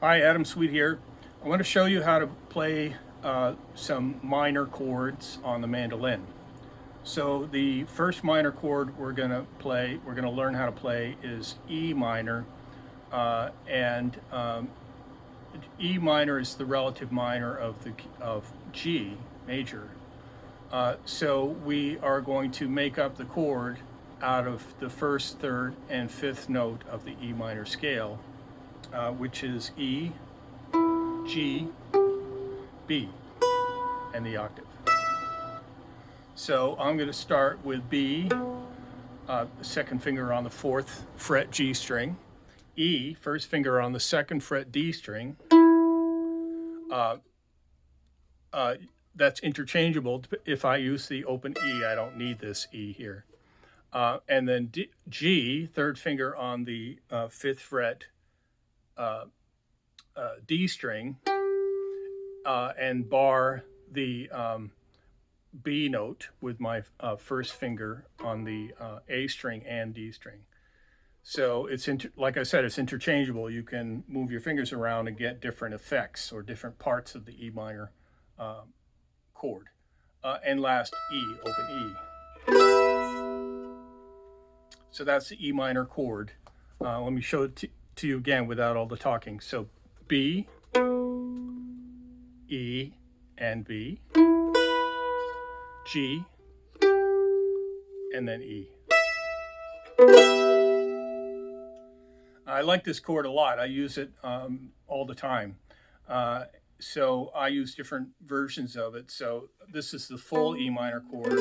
Hi, Adam Sweet here. I want to show you how to play some minor chords on the mandolin. So the first minor chord we're going to learn how to play is E minor, and E minor is the relative minor of G major. So we are going to make up the chord out of the first, third, and fifth note of the E minor scale, which is E, G, B, and the octave. So I'm going to start with B, the second finger on the fourth fret G string, E, first finger on the second fret D string. Uh, uh, that's interchangeable. If I use the open E, I don't need this E here. And then G, third finger on the fifth fret D string, and bar the B note with my first finger on the A string and D string. So it's like I said, it's interchangeable. You can move your fingers around and get different effects or different parts of the E minor chord. And last, E, open E. So that's the E minor chord. Let me show it to you again without all the talking. So B, E, and B, G, and then E. I like this chord a lot. I use it all the time. So I use different versions of it. So this is the full E minor chord.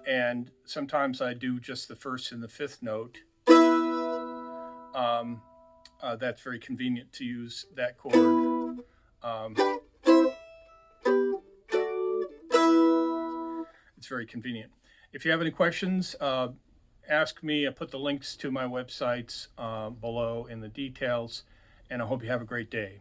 And sometimes I do just the first and the fifth note. That's very convenient to use that chord. It's very convenient. If you have any questions, ask me. I put the links to my websites below in the details, and I hope you have a great day.